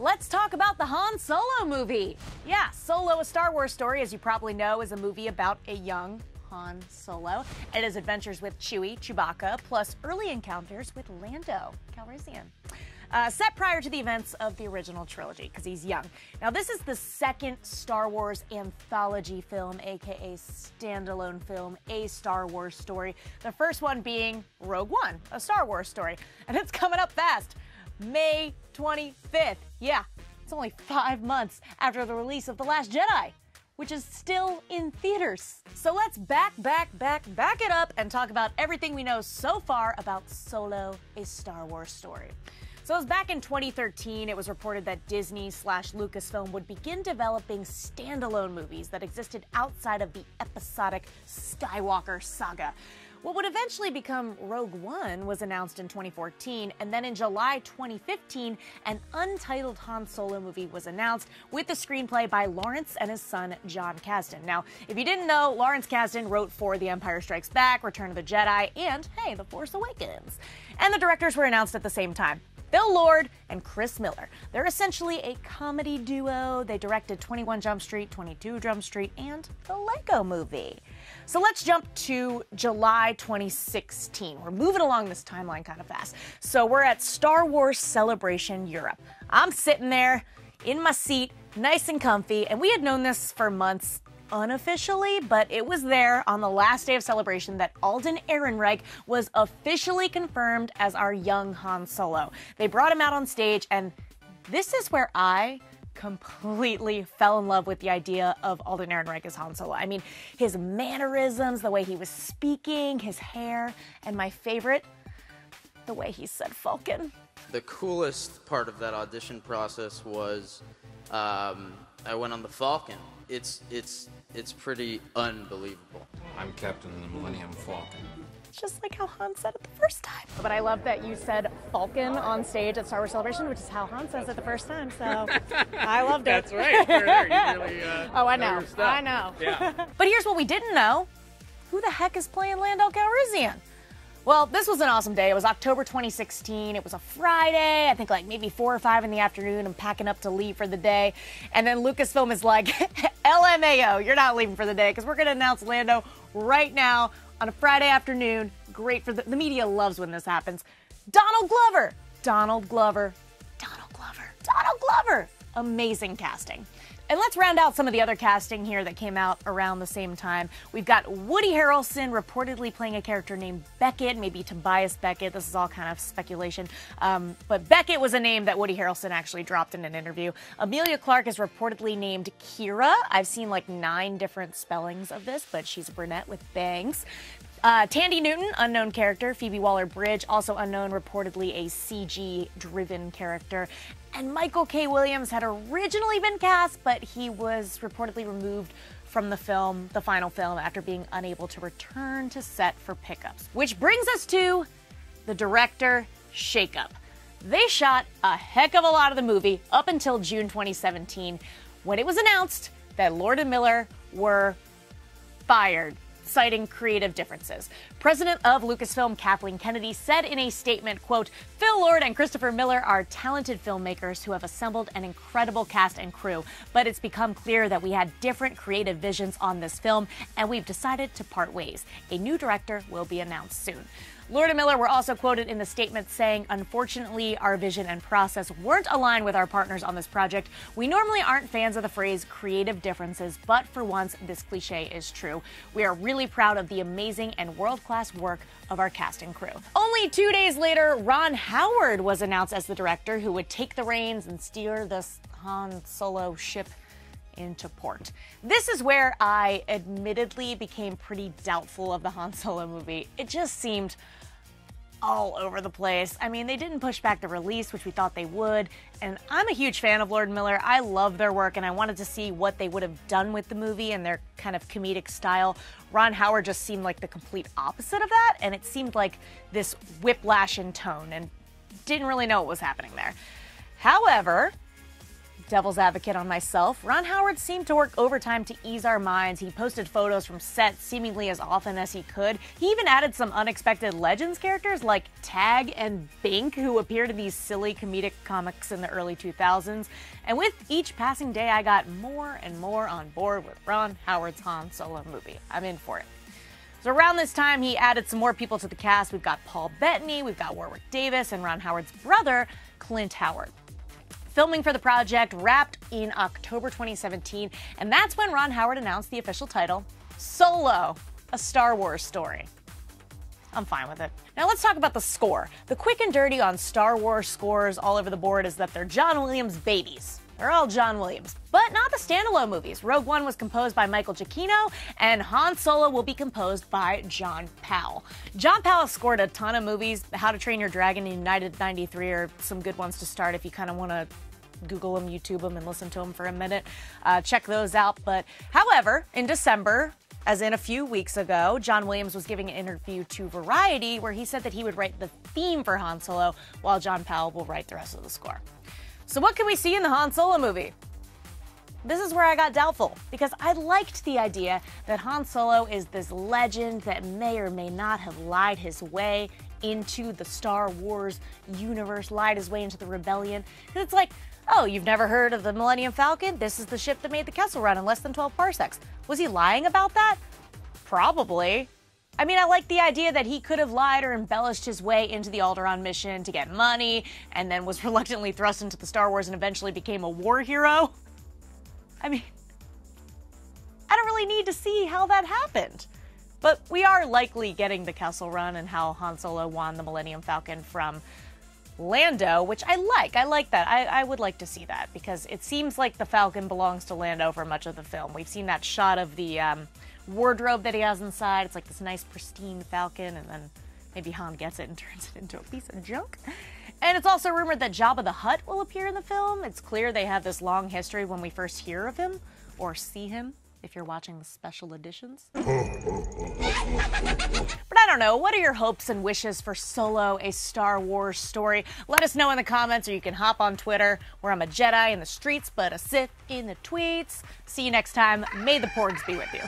let's talk about the Han Solo movie. Yeah, Solo, a Star Wars story, as you probably know, is a movie about a young Han Solo and his adventures with Chewie, Chewbacca, plus early encounters with Lando Calrissian. Set prior to the events of the original trilogy, because he's young. Now, this is the second Star Wars anthology film, aka standalone film, a Star Wars story. The first one being Rogue One, a Star Wars story. And it's coming up fast. May 25th. Yeah, it's only 5 months after the release of The Last Jedi, which is still in theaters. So let's back it up and talk about everything we know so far about Solo, a Star Wars story. So it was back in 2013, it was reported that Disney/Lucasfilm would begin developing standalone movies that existed outside of the episodic Skywalker saga. What would eventually become Rogue One was announced in 2014, and then in July 2015, an untitled Han Solo movie was announced with the screenplay by Lawrence and his son, Jon Kasdan. Now, if you didn't know, Lawrence Kasdan wrote for The Empire Strikes Back, Return of the Jedi, and, hey, The Force Awakens. And the directors were announced at the same time. Phil Lord and Chris Miller. They're essentially a comedy duo. They directed 21 Jump Street, 22 Jump Street, and the Lego Movie. So let's jump to July 2016. We're moving along this timeline kind of fast. So we're at Star Wars Celebration Europe. I'm sitting there in my seat, nice and comfy, and we had known this for months unofficially, but it was there on the last day of Celebration that Alden Ehrenreich was officially confirmed as our young Han Solo. They brought him out on stage, and this is where I completely fell in love with the idea of Alden Ehrenreich as Han Solo. I mean, his mannerisms, the way he was speaking, his hair, and my favorite, the way he said Falcon. The coolest part of that audition process was I went on the Falcon. It's pretty unbelievable. I'm Captain of the Millennium Falcon. It's just like how Han said it the first time. But I love that you said Falcon on stage at Star Wars Celebration, which is how Han says it the first time, so I loved it. That's right. You really, oh, I know. your stuff. I know. Yeah. But here's what we didn't know. Who the heck is playing Lando Calrissian? Well, this was an awesome day. It was October 2016. It was a Friday. I think like maybe 4 or 5 in the afternoon. I'm packing up to leave for the day. And then Lucasfilm is like, LMAO, you're not leaving for the day because we're going to announce Lando right now on a Friday afternoon. Great for the media loves when this happens. Donald Glover. Donald Glover. Donald Glover. Donald Glover. Amazing casting. And let's round out some of the other casting here that came out around the same time. We've got Woody Harrelson reportedly playing a character named Beckett, maybe Tobias Beckett. This is all kind of speculation. But Beckett was a name that Woody Harrelson actually dropped in an interview. Emilia Clarke is reportedly named Kira. I've seen like 9 different spellings of this, but she's a brunette with bangs. Tandy Newton, unknown character. Phoebe Waller-Bridge, also unknown, reportedly a CG-driven character. And Michael K. Williams had originally been cast, but he was reportedly removed from the film, the final film, after being unable to return to set for pickups. Which brings us to the director shakeup. They shot a heck of a lot of the movie up until June 2017, when it was announced that Lord and Miller were fired, citing creative differences. President of Lucasfilm, Kathleen Kennedy, said in a statement, quote, Phil Lord and Christopher Miller are talented filmmakers who have assembled an incredible cast and crew, but it's become clear that we had different creative visions on this film, and we've decided to part ways. A new director will be announced soon. Lord and Miller were also quoted in the statement saying, unfortunately, our vision and process weren't aligned with our partners on this project. We normally aren't fans of the phrase creative differences, but for once, this cliche is true. We are really proud of the amazing and world-class work of our cast and crew. Only 2 days later, Ron Howard was announced as the director who would take the reins and steer this Han Solo ship into port. This is where I admittedly became pretty doubtful of the Han Solo movie. It just seemed all over the place. I mean, they didn't push back the release, which we thought they would, and I'm a huge fan of Lord and Miller. I love their work, and I wanted to see what they would have done with the movie and their kind of comedic style. Ron Howard just seemed like the complete opposite of that, and it seemed like this whiplash in tone, and didn't really know what was happening there. However, devil's advocate on myself, Ron Howard seemed to work overtime to ease our minds. He posted photos from set seemingly as often as he could. He even added some unexpected Legends characters like Tag and Bink, who appeared in these silly comedic comics in the early 2000s. And with each passing day, I got more and more on board with Ron Howard's Han Solo movie. I'm in for it. So around this time, he added some more people to the cast. We've got Paul Bettany, we've got Warwick Davis, and Ron Howard's brother, Clint Howard. Filming for the project wrapped in October 2017, and that's when Ron Howard announced the official title, Solo, a Star Wars story. I'm fine with it. Now let's talk about the score. The quick and dirty on Star Wars scores all over the board is that they're John Williams babies. They're all John Williams, but not the standalone movies. Rogue One was composed by Michael Giacchino, and Han Solo will be composed by John Powell. John Powell scored a ton of movies. How to Train Your Dragon and United 93 are some good ones to start if you kind of want to Google them, YouTube them, and listen to them for a minute. Check those out. But however, in December, as in a few weeks ago, John Williams was giving an interview to Variety where he said that he would write the theme for Han Solo while John Powell will write the rest of the score. So what can we see in the Han Solo movie? This is where I got doubtful, because I liked the idea that Han Solo is this legend that may or may not have lied his way into the Star Wars universe, lied his way into the rebellion. And it's like, oh, you've never heard of the Millennium Falcon? This is the ship that made the Kessel Run in less than 12 parsecs. Was he lying about that? Probably. I mean, I like the idea that he could have lied or embellished his way into the Alderaan mission to get money, and then was reluctantly thrust into the Star Wars and eventually became a war hero. I mean, I don't really need to see how that happened. But we are likely getting the Kessel Run and how Han Solo won the Millennium Falcon from Lando, which I like. I like that. I would like to see that, because it seems like the Falcon belongs to Lando for much of the film. We've seen that shot of the wardrobe that he has inside. It's like this nice pristine Falcon, and then maybe Han gets it and turns it into a piece of junk. And it's also rumored that Jabba the Hutt will appear in the film. It's clear they have this long history when we first hear of him, or see him, if you're watching the special editions. But I don't know, what are your hopes and wishes for Solo, a Star Wars story? Let us know in the comments, or you can hop on Twitter, where I'm a Jedi in the streets, but a Sith in the tweets. See you next time. May the Porgs be with you.